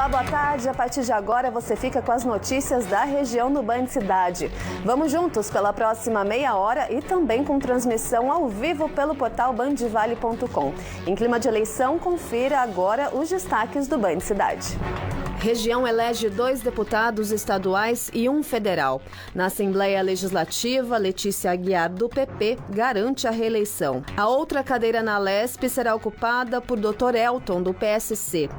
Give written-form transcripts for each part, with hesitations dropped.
Olá, boa tarde. A partir de agora você fica com as notícias da região no Band Cidade. Vamos juntos pela próxima meia hora e também com transmissão ao vivo pelo portal bandvale.com. Em clima de eleição, confira agora os destaques do Band Cidade. Região elege 2 deputados estaduais e 1 federal. Na Assembleia Legislativa, Letícia Aguiar, do PP, garante a reeleição. A outra cadeira na Lesp será ocupada por Dr. Elton, do PSC.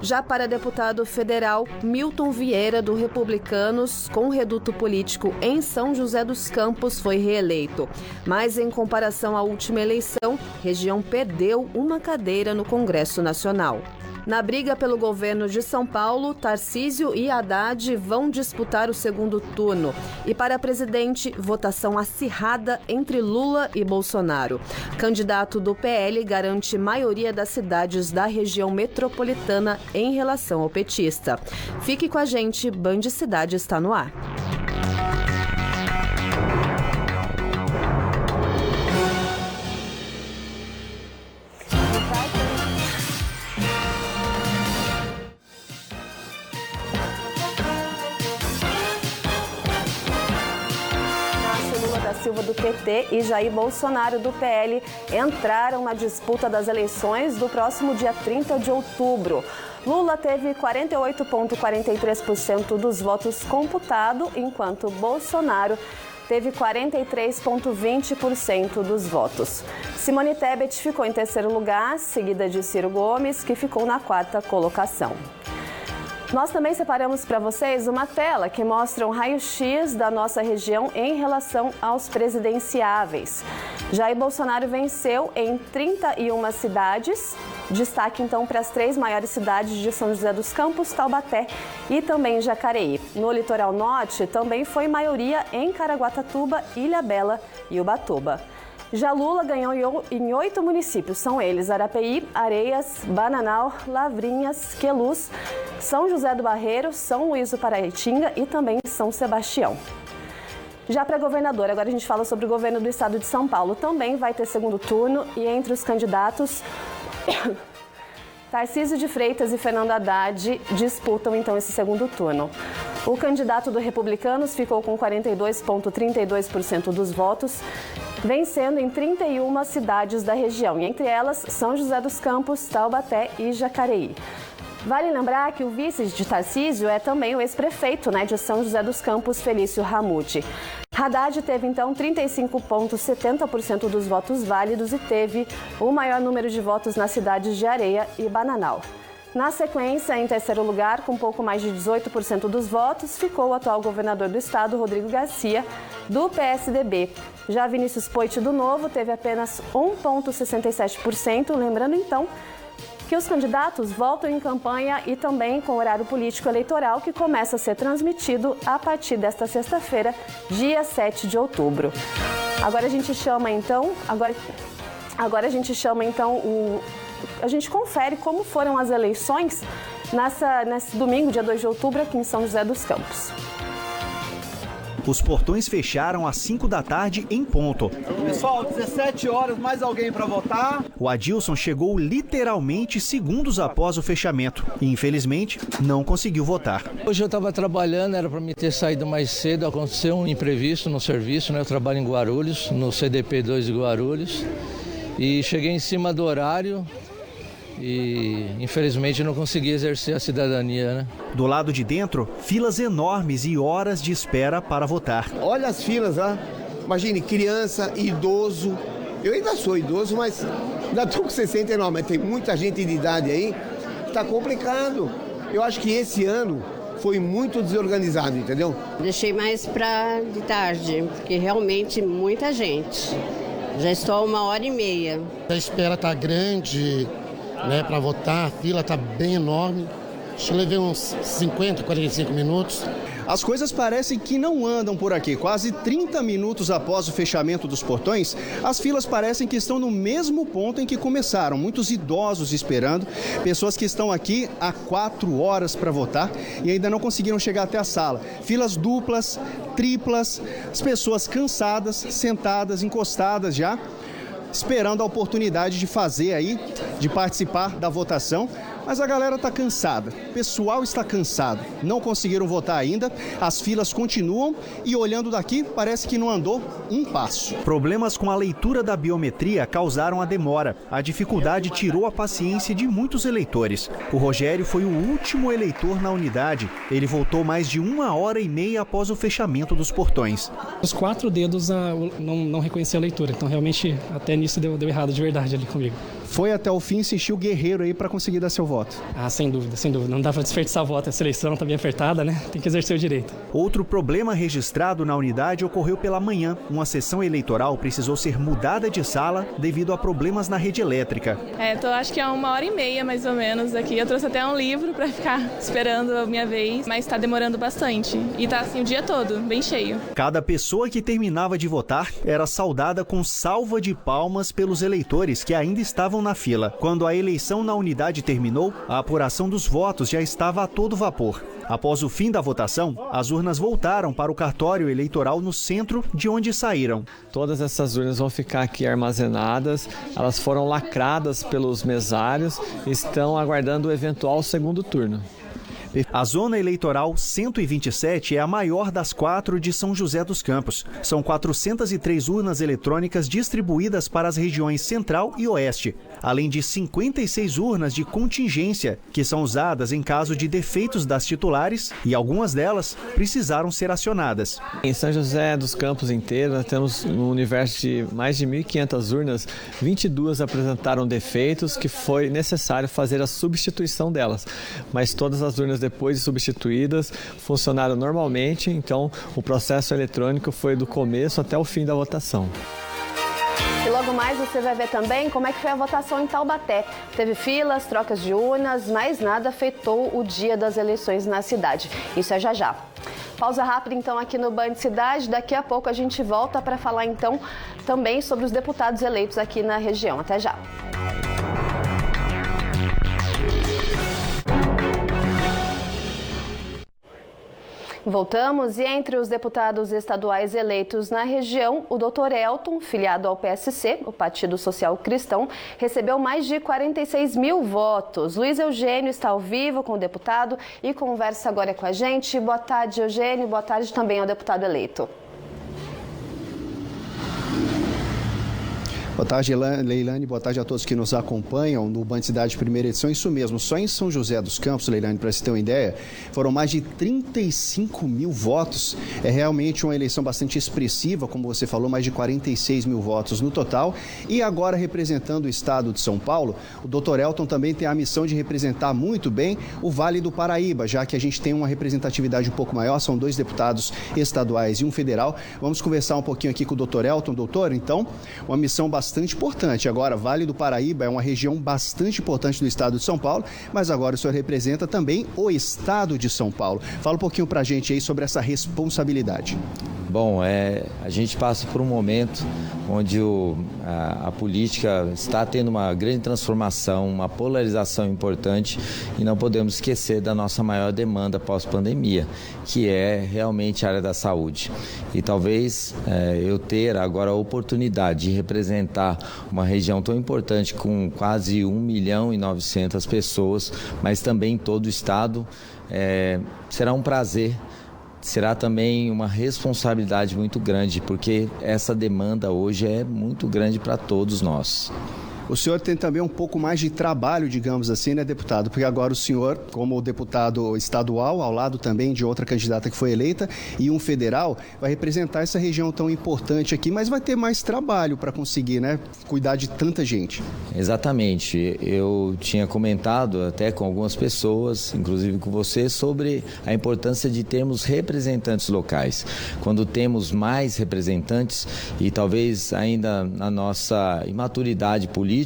Já para deputado federal, Milton Vieira, do Republicanos, com reduto político em São José dos Campos, foi reeleito. Mas, em comparação à última eleição, região perdeu uma cadeira no Congresso Nacional. Na briga pelo governo de São Paulo, Tarcísio e Haddad vão disputar o segundo turno. E para presidente, votação acirrada entre Lula e Bolsonaro. Candidato do PL garante maioria das cidades da região metropolitana em relação ao petista. Fique com a gente, Band Cidade está no ar. Silva do PT e Jair Bolsonaro do PL entraram na disputa das eleições do próximo dia 30 de outubro. Lula teve 48,43% dos votos computados, enquanto Bolsonaro teve 43,20% dos votos. Simone Tebet ficou em terceiro lugar, seguida de Ciro Gomes, que ficou na 4ª colocação. Nós também separamos para vocês uma tela que mostra um raio-x da nossa região em relação aos presidenciáveis. Jair Bolsonaro venceu em 31 cidades. Destaque então para as 3 maiores cidades de São José dos Campos, Taubaté e também Jacareí. No litoral norte também foi maioria em Caraguatatuba, Ilhabela e Ubatuba. Já Lula ganhou em 8 municípios, são eles Arapeí, Areias, Bananal, Lavrinhas, Queluz, São José do Barreiro, São Luís do Paraitinga e também São Sebastião. Já para governador, agora a gente fala sobre o governo do estado de São Paulo. Também vai ter segundo turno e entre os candidatos, Tarcísio de Freitas e Fernando Haddad disputam então esse segundo turno. O candidato do Republicanos ficou com 42,32% dos votos, vencendo em 31 cidades da região, e entre elas São José dos Campos, Taubaté e Jacareí. Vale lembrar que o vice de Tarcísio é também o ex-prefeito de São José dos Campos, Felício Ramute. Haddad teve então 35,70% dos votos válidos e teve o maior número de votos nas cidades de Areia e Bananal. Na sequência, em terceiro lugar, com pouco mais de 18% dos votos, ficou o atual governador do estado, Rodrigo Garcia, do PSDB. Já Vinícius Poit, do Novo, teve apenas 1,67%, lembrando então que os candidatos voltam em campanha e também com horário político eleitoral que começa a ser transmitido a partir desta sexta-feira, dia 7 de outubro. Agora a gente chama então, a gente confere como foram as eleições nesse domingo, dia 2 de outubro, aqui em São José dos Campos. Os portões fecharam às 5 da tarde em ponto. Pessoal, 17 horas, mais alguém para votar? O Adilson chegou literalmente segundos após o fechamento e, infelizmente, não conseguiu votar. Hoje eu estava trabalhando, era para me ter saído mais cedo, aconteceu um imprevisto no serviço, Eu trabalho em Guarulhos, no CDP2 de Guarulhos, e cheguei em cima do horário e, infelizmente, não consegui exercer a cidadania, Do lado de dentro, filas enormes e horas de espera para votar. Olha as filas lá, imagine, criança, idoso. Eu ainda sou idoso, mas ainda estou com 69, mas tem muita gente de idade aí, está complicado. Eu acho que esse ano foi muito desorganizado, entendeu? Deixei mais para de tarde, porque realmente muita gente. Já estou há 1h30. A espera está grande, para votar, a fila está bem enorme. Acho que levei uns 50, 45 minutos. As coisas parecem que não andam por aqui. Quase 30 minutos após o fechamento dos portões, as filas parecem que estão no mesmo ponto em que começaram. Muitos idosos esperando, pessoas que estão aqui há 4 horas para votar e ainda não conseguiram chegar até a sala. Filas duplas, triplas, as pessoas cansadas, sentadas, encostadas já, esperando a oportunidade de fazer aí, de participar da votação. Mas a galera está cansada, o pessoal está cansado, não conseguiram votar ainda, as filas continuam e olhando daqui parece que não andou um passo. Problemas com a leitura da biometria causaram a demora. A dificuldade tirou a paciência de muitos eleitores. O Rogério foi o último eleitor na unidade. Ele votou mais de 1h30 após o fechamento dos portões. Os 4 dedos não reconheciam a leitura, então realmente até nisso deu errado de verdade ali comigo. Foi até o fim, insistiu guerreiro aí para conseguir dar seu voto. Ah, sem dúvida, sem dúvida. Não dá para desperdiçar voto, essa eleição está bem apertada, né? Tem que exercer o direito. Outro problema registrado na unidade ocorreu pela manhã. Uma sessão eleitoral precisou ser mudada de sala devido a problemas na rede elétrica. Acho que é 1h30 mais ou menos aqui. Eu trouxe até um livro para ficar esperando a minha vez, mas está demorando bastante. E está assim o dia todo, bem cheio. Cada pessoa que terminava de votar era saudada com salva de palmas pelos eleitores que ainda estavam na fila. Quando a eleição na unidade terminou, a apuração dos votos já estava a todo vapor. Após o fim da votação, as urnas voltaram para o cartório eleitoral no centro de onde saíram. Todas essas urnas vão ficar aqui armazenadas, elas foram lacradas pelos mesários e estão aguardando o eventual segundo turno. A zona eleitoral 127 é a maior das 4 de São José dos Campos. São 403 urnas eletrônicas distribuídas para as regiões Central e Oeste, além de 56 urnas de contingência, que são usadas em caso de defeitos das titulares e algumas delas precisaram ser acionadas. Em São José dos Campos inteiro, nós temos um universo de mais de 1.500 urnas, 22 apresentaram defeitos que foi necessário fazer a substituição delas, mas todas as urnas depois de substituídas funcionaram normalmente, então o processo eletrônico foi do começo até o fim da votação. E logo mais você vai ver também como é que foi a votação em Taubaté. Teve filas, trocas de urnas, mas nada afetou o dia das eleições na cidade. Isso é já já. Pausa rápida então aqui no Band Cidade. Daqui a pouco a gente volta para falar então também sobre os deputados eleitos aqui na região. Até já. Voltamos e entre os deputados estaduais eleitos na região, o Dr. Elton, filiado ao PSC, o Partido Social Cristão, recebeu mais de 46 mil votos. Luiz Eugênio está ao vivo com o deputado e conversa agora com a gente. Boa tarde, Eugênio. Boa tarde também ao deputado eleito. Boa tarde, Leilane. Boa tarde a todos que nos acompanham no Band Cidade Primeira Edição. Isso mesmo, só em São José dos Campos, Leilane, para você ter uma ideia, foram mais de 35 mil votos. É realmente uma eleição bastante expressiva, como você falou, mais de 46 mil votos no total. E agora, representando o estado de São Paulo, o Dr. Elton também tem a missão de representar muito bem o Vale do Paraíba, já que a gente tem uma representatividade um pouco maior, são 2 deputados estaduais e um federal. Vamos conversar um pouquinho aqui com o Dr. Elton. Doutor, então, uma missão bastante importante. Agora, Vale do Paraíba é uma região bastante importante do estado de São Paulo, mas agora o senhor representa também o estado de São Paulo. Fala um pouquinho pra gente aí sobre essa responsabilidade. Bom, a gente passa por um momento onde a política está tendo uma grande transformação, uma polarização importante e não podemos esquecer da nossa maior demanda pós-pandemia, que é realmente a área da saúde. E talvez eu ter agora a oportunidade de representar uma região tão importante com quase 1.900.000 pessoas, mas também todo o estado, será um prazer. Será também uma responsabilidade muito grande, porque essa demanda hoje é muito grande para todos nós. O senhor tem também um pouco mais de trabalho, digamos assim, né, deputado? Porque agora o senhor, como deputado estadual, ao lado também de outra candidata que foi eleita, e um federal, vai representar essa região tão importante aqui, mas vai ter mais trabalho para conseguir, né, cuidar de tanta gente. Exatamente. Eu tinha comentado até com algumas pessoas, inclusive com você, sobre a importância de termos representantes locais. Quando temos mais representantes, e talvez ainda na nossa imaturidade política,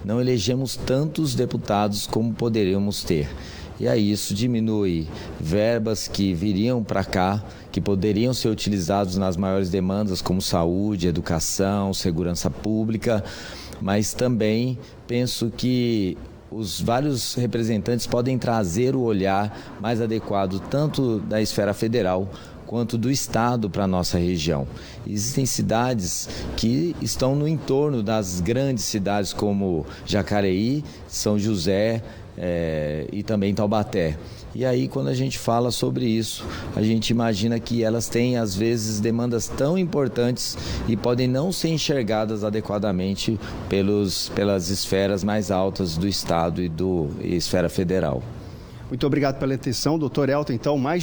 não elegemos tantos deputados como poderíamos ter. E aí isso diminui verbas que viriam para cá, que poderiam ser utilizados nas maiores demandas como saúde, educação, segurança pública, mas também penso que os vários representantes podem trazer o olhar mais adequado tanto da esfera federal quanto do estado para a nossa região. Existem cidades que estão no entorno das grandes cidades como Jacareí, São José e também Taubaté. E aí, quando a gente fala sobre isso, a gente imagina que elas têm, às vezes, demandas tão importantes e podem não ser enxergadas adequadamente pelas esferas mais altas do Estado e esfera federal. Muito obrigado pela atenção, doutor Elton. Então, mais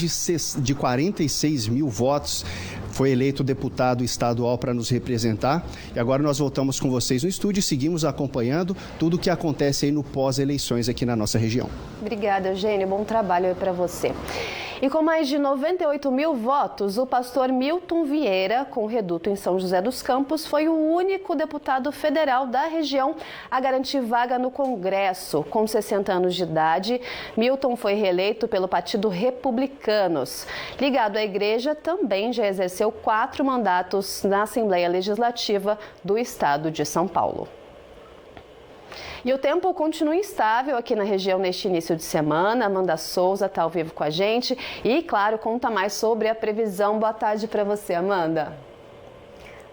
de 46 mil votos, foi eleito deputado estadual para nos representar. E agora nós voltamos com vocês no estúdio e seguimos acompanhando tudo o que acontece aí no pós-eleições aqui na nossa região. Obrigada, Eugênio. Bom trabalho aí para você. E com mais de 98 mil votos, o pastor Milton Vieira, com reduto em São José dos Campos, foi o único deputado federal da região a garantir vaga no Congresso. Com 60 anos de idade, Milton foi reeleito pelo Partido Republicanos. Ligado à igreja, também já exerceu 4 mandatos na Assembleia Legislativa do Estado de São Paulo. E o tempo continua instável aqui na região neste início de semana. Amanda Souza está ao vivo com a gente e, claro, conta mais sobre a previsão. Boa tarde para você, Amanda.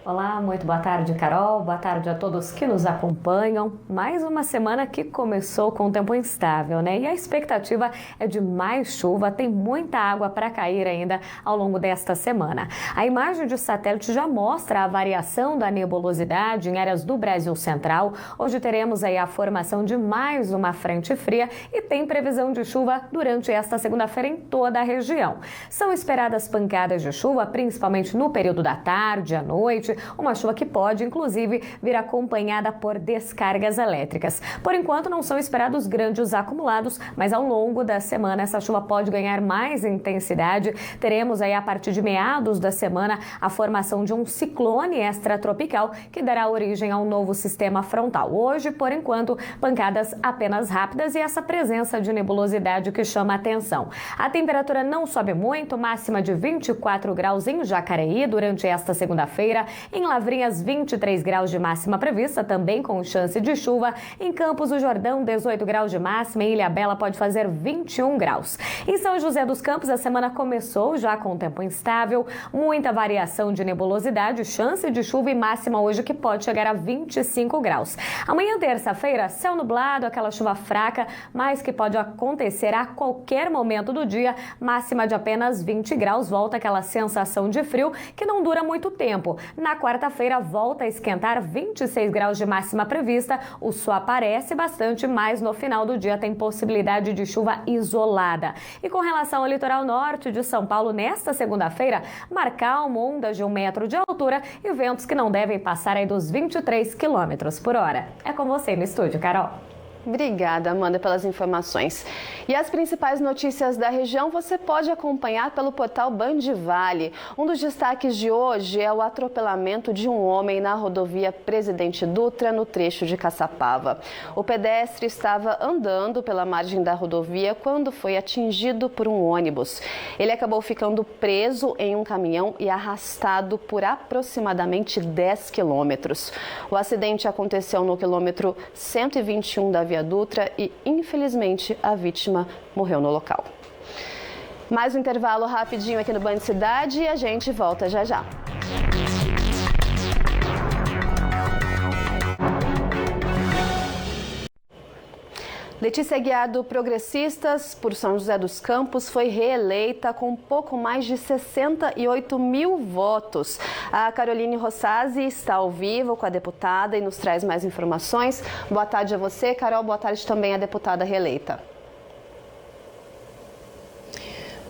Olá, muito boa tarde, Carol. Boa tarde a todos que nos acompanham. Mais uma semana que começou com tempo instável, né? E a expectativa é de mais chuva, tem muita água para cair ainda ao longo desta semana. A imagem de satélite já mostra a variação da nebulosidade em áreas do Brasil Central. Hoje teremos aí a formação de mais uma frente fria e tem previsão de chuva durante esta segunda-feira em toda a região. São esperadas pancadas de chuva, principalmente no período da tarde, à noite. Uma chuva que pode, inclusive, vir acompanhada por descargas elétricas. Por enquanto, não são esperados grandes acumulados, mas ao longo da semana essa chuva pode ganhar mais intensidade. Teremos aí, a partir de meados da semana, a formação de um ciclone extratropical que dará origem a um novo sistema frontal. Hoje, por enquanto, pancadas apenas rápidas e essa presença de nebulosidade que chama a atenção. A temperatura não sobe muito, máxima de 24 graus em Jacareí durante esta segunda-feira. Em Lavrinhas, 23 graus de máxima prevista, também com chance de chuva. Em Campos do Jordão, 18 graus de máxima. Em Ilhabela pode fazer 21 graus. Em São José dos Campos, a semana começou já com tempo instável, muita variação de nebulosidade, chance de chuva e máxima hoje que pode chegar a 25 graus. Amanhã, terça-feira, céu nublado, aquela chuva fraca, mas que pode acontecer a qualquer momento do dia, máxima de apenas 20 graus, volta aquela sensação de frio que não dura muito tempo. Na quarta-feira volta a esquentar, 26 graus de máxima prevista. O sol aparece bastante, mas no final do dia tem possibilidade de chuva isolada. E com relação ao litoral norte de São Paulo, nesta segunda-feira, mar calmo, ondas de 1 metro de altura e ventos que não devem passar aí dos 23 quilômetros por hora. É com você no estúdio, Carol. Obrigada, Amanda, pelas informações. E as principais notícias da região você pode acompanhar pelo portal Band Vale. Um dos destaques de hoje é o atropelamento de um homem na rodovia Presidente Dutra, no trecho de Caçapava. O pedestre estava andando pela margem da rodovia quando foi atingido por um ônibus. Ele acabou ficando preso em um caminhão e arrastado por aproximadamente 10 quilômetros. O acidente aconteceu no quilômetro 121 da Via Dutra e, infelizmente, a vítima morreu no local. Mais um intervalo rapidinho aqui no Band Cidade e a gente volta já já. Letícia Aguiar, do Progressistas por São José dos Campos, foi reeleita com pouco mais de 68 mil votos. A Caroline Rossazzi está ao vivo com a deputada e nos traz mais informações. Boa tarde a você, Carol. Boa tarde também à deputada reeleita.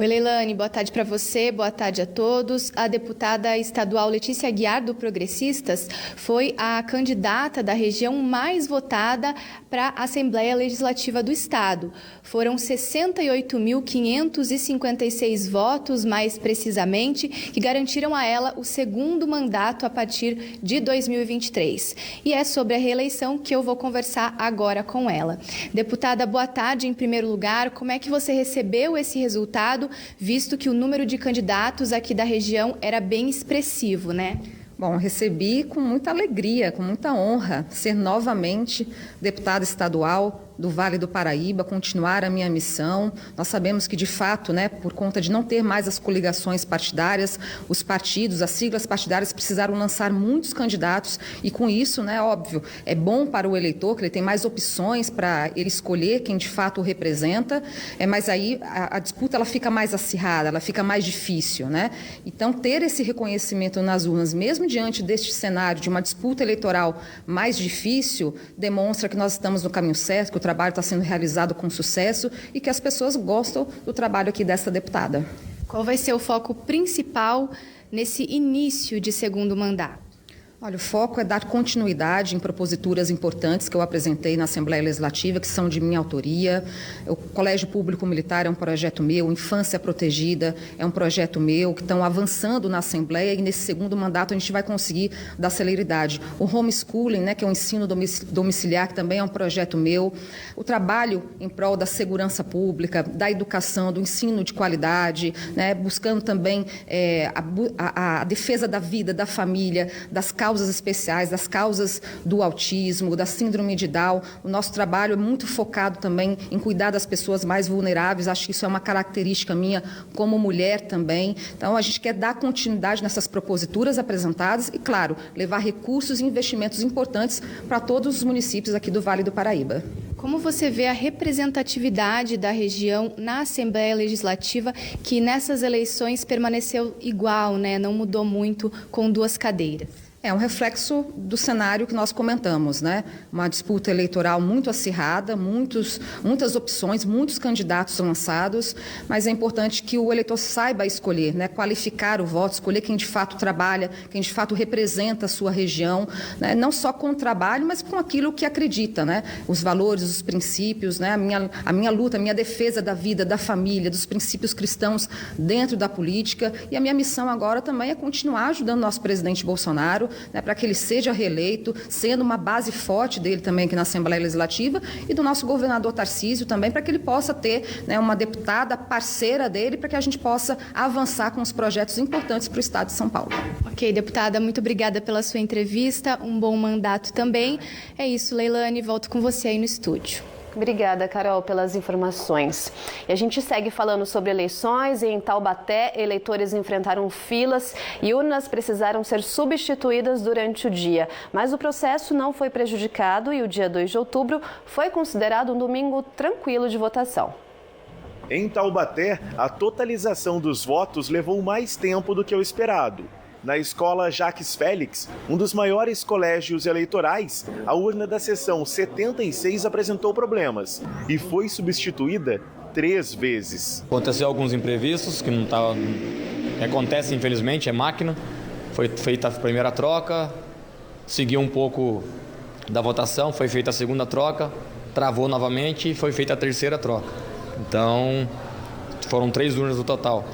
Oi, Leilane, boa tarde para você, boa tarde a todos. A deputada estadual Letícia Aguiar, do Progressistas, foi a candidata da região mais votada para a Assembleia Legislativa do Estado. Foram 68.556 votos, mais precisamente, que garantiram a ela o segundo mandato a partir de 2023. E é sobre a reeleição que eu vou conversar agora com ela. Deputada, boa tarde. Em primeiro lugar, como é que você recebeu esse resultado, visto que o número de candidatos aqui da região era bem expressivo, né? Bom, recebi com muita alegria, com muita honra, ser novamente deputada estadual do Vale do Paraíba, continuar a minha missão. Nós sabemos que, de fato, né, por conta de não ter mais as coligações partidárias, os partidos, as siglas partidárias precisaram lançar muitos candidatos e, com isso, né, óbvio, é bom para o eleitor, que ele tem mais opções para ele escolher quem de fato o representa, mas aí a disputa ela fica mais acirrada, ela fica mais difícil, né? Então, ter esse reconhecimento nas urnas, mesmo diante deste cenário de uma disputa eleitoral mais difícil, demonstra que nós estamos no caminho certo, que o trabalho está sendo realizado com sucesso e que as pessoas gostam do trabalho aqui dessa deputada. Qual vai ser o foco principal nesse início de segundo mandato? Olha, o foco é dar continuidade em proposituras importantes que eu apresentei na Assembleia Legislativa, que são de minha autoria. O Colégio Público Militar é um projeto meu, Infância Protegida é um projeto meu, que estão avançando na Assembleia e nesse segundo mandato a gente vai conseguir dar celeridade. O homeschooling, né, que é o ensino domiciliar, que também é um projeto meu. O trabalho em prol da segurança pública, da educação, do ensino de qualidade, né, buscando também a defesa da vida, da família, das causas especiais, das causas do autismo, da síndrome de Down. O nosso trabalho é muito focado também em cuidar das pessoas mais vulneráveis. Acho que isso é uma característica minha como mulher também. Então, a gente quer dar continuidade nessas proposituras apresentadas e, claro, levar recursos e investimentos importantes para todos os municípios aqui do Vale do Paraíba. Como você vê a representatividade da região na Assembleia Legislativa, que nessas eleições permaneceu igual, né? Não mudou muito, com 2 cadeiras? É um reflexo do cenário que nós comentamos, né? Uma disputa eleitoral muito acirrada, muitas opções, muitos candidatos lançados, mas é importante que o eleitor saiba escolher, né? Qualificar o voto, escolher quem de fato trabalha, quem de fato representa a sua região, né? Não só com o trabalho, mas com aquilo que acredita, né? Os valores, os princípios, né? A minha luta, a minha defesa da vida, da família, dos princípios cristãos dentro da política. E a minha missão agora também é continuar ajudando o nosso presidente Bolsonaro, né, para que ele seja reeleito, sendo uma base forte dele também aqui na Assembleia Legislativa e do nosso governador Tarcísio também, para que ele possa ter, né, uma deputada parceira dele, para que a gente possa avançar com os projetos importantes para o Estado de São Paulo. Ok, deputada, muito obrigada pela sua entrevista, um bom mandato também. É isso, Leilane, volto com você aí no estúdio. Obrigada, Carol, pelas informações. E a gente segue falando sobre eleições. Em Taubaté, eleitores enfrentaram filas e urnas precisaram ser substituídas durante o dia. Mas o processo não foi prejudicado e o dia 2 de outubro foi considerado um domingo tranquilo de votação. Em Taubaté, a totalização dos votos levou mais tempo do que o esperado. Na escola Jacques Félix, um dos maiores colégios eleitorais, a urna da seção 76 apresentou problemas e foi substituída 3 vezes. Aconteceu alguns imprevistos que acontece, infelizmente, é máquina. Foi feita a primeira troca, seguiu um pouco da votação, foi feita a segunda troca, travou novamente e foi feita a terceira troca. Então, foram 3 urnas no total.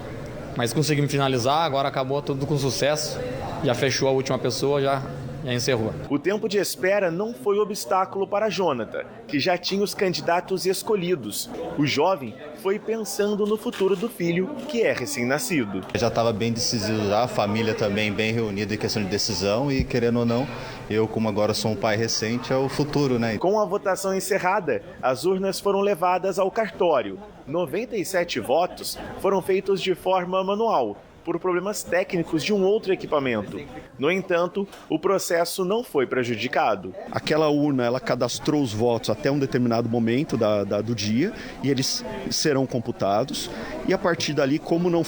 Mas conseguimos finalizar, agora acabou tudo com sucesso, já fechou a última pessoa, já encerrou. O tempo de espera não foi obstáculo para Jonathan, que já tinha os candidatos escolhidos. O jovem foi pensando no futuro do filho, que é recém-nascido. Já estava bem decidido já, a família também bem reunida em questão de decisão e, querendo ou não, eu, como agora sou um pai recente, é o futuro, né? Com a votação encerrada, as urnas foram levadas ao cartório. 97 votos foram feitos de forma manual, por problemas técnicos de um outro equipamento. No entanto, o processo não foi prejudicado. Aquela urna, ela cadastrou os votos até um determinado momento do dia e eles serão computados. E a partir dali, como não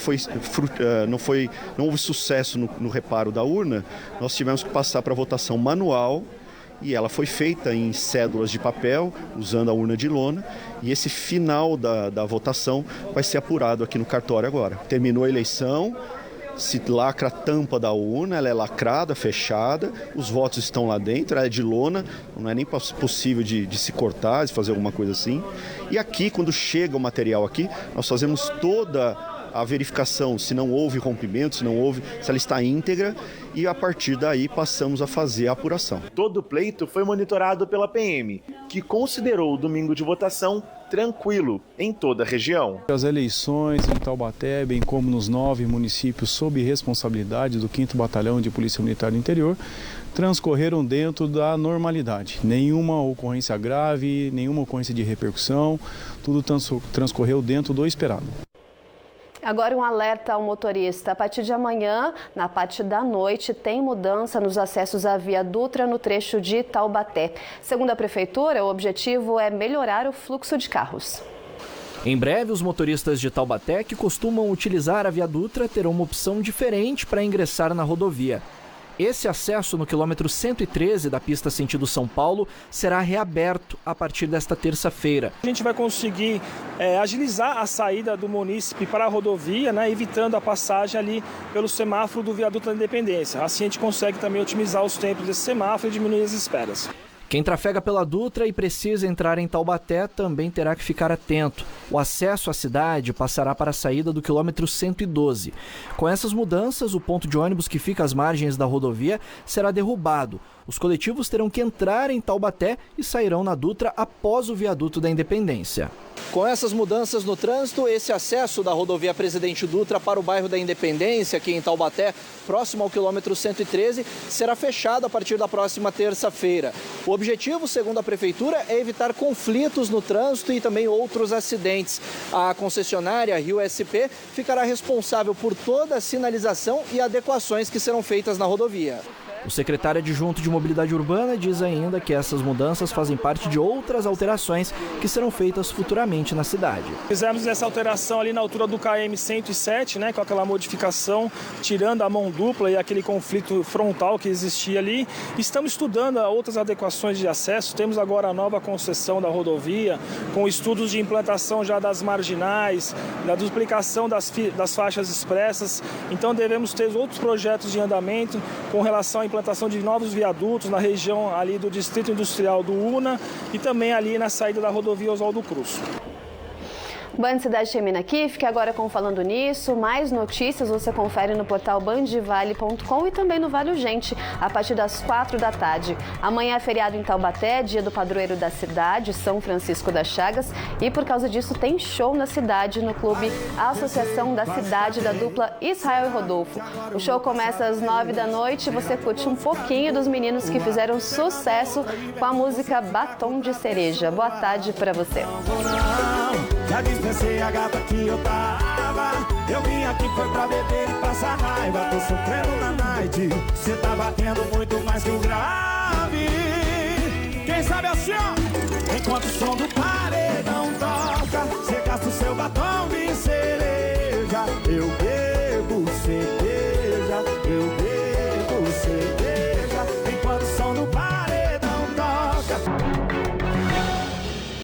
houve sucesso no reparo da urna, nós tivemos que passar para votação manual. E ela foi feita em cédulas de papel, usando a urna de lona, e esse final da votação vai ser apurado aqui no cartório agora. Terminou a eleição, se lacra a tampa da urna, ela é lacrada, fechada, os votos estão lá dentro, ela é de lona, não é nem possível de se cortar, de fazer alguma coisa assim. E aqui, quando chega o material aqui, nós fazemos toda a verificação, se não houve rompimento, se ela está íntegra, e a partir daí passamos a fazer a apuração. Todo o pleito foi monitorado pela PM, que considerou o domingo de votação tranquilo em toda a região. As eleições em Taubaté, bem como nos 9 municípios sob responsabilidade do 5º Batalhão de Polícia Militar do Interior, transcorreram dentro da normalidade. Nenhuma ocorrência grave, nenhuma ocorrência de repercussão, tudo transcorreu dentro do esperado. Agora um alerta ao motorista. A partir de amanhã, na parte da noite, tem mudança nos acessos à Via Dutra no trecho de Taubaté. Segundo a Prefeitura, o objetivo é melhorar o fluxo de carros. Em breve, os motoristas de Taubaté que costumam utilizar a Via Dutra terão uma opção diferente para ingressar na rodovia. Esse acesso no quilômetro 113 da pista sentido São Paulo será reaberto a partir desta terça-feira. A gente vai conseguir agilizar a saída do munícipe para a rodovia, né, evitando a passagem ali pelo semáforo do viaduto da Independência. Assim a gente consegue também otimizar os tempos desse semáforo e diminuir as esperas. Quem trafega pela Dutra e precisa entrar em Taubaté também terá que ficar atento. O acesso à cidade passará para a saída do quilômetro 112. Com essas mudanças, o ponto de ônibus que fica às margens da rodovia será derrubado. Os coletivos terão que entrar em Taubaté e sairão na Dutra após o viaduto da Independência. Com essas mudanças no trânsito, esse acesso da rodovia Presidente Dutra para o bairro da Independência, aqui em Taubaté, próximo ao quilômetro 113, será fechado a partir da próxima terça-feira. O objetivo, segundo a Prefeitura, é evitar conflitos no trânsito e também outros acidentes. A concessionária Rio SP ficará responsável por toda a sinalização e adequações que serão feitas na rodovia. O secretário adjunto de Mobilidade Urbana diz ainda que essas mudanças fazem parte de outras alterações que serão feitas futuramente na cidade. Fizemos essa alteração ali na altura do KM 107, né, com aquela modificação, tirando a mão dupla e aquele conflito frontal que existia ali. Estamos estudando outras adequações de acesso. Temos agora a nova concessão da rodovia, com estudos de implantação já das marginais, da duplicação das faixas expressas. Então devemos ter outros projetos de andamento com relação à implantação de novos viadutos na região ali do Distrito Industrial do Una e também ali na saída da rodovia Oswaldo Cruz. Band Cidade termina aqui, fique agora com Falando Nisso. Mais notícias você confere no portal bandvale.com e também no Vale Urgente, a partir das 4 da tarde. Amanhã é feriado em Taubaté, dia do padroeiro da cidade, São Francisco das Chagas. E por causa disso tem show na cidade, no clube Associação da Cidade, da dupla Israel e Rodolfo. O show começa às 9 da noite e você curte um pouquinho dos meninos que fizeram sucesso com a música Batom de Cereja. Boa tarde para você. Já dispensei a gata que eu tava. Eu vim aqui foi pra beber e passar raiva. Tô sofrendo na night. Cê tá batendo muito mais que o grave. Quem sabe assim, ó. Enquanto o som do paredão toca, cê gasta o seu batom de cereja. Eu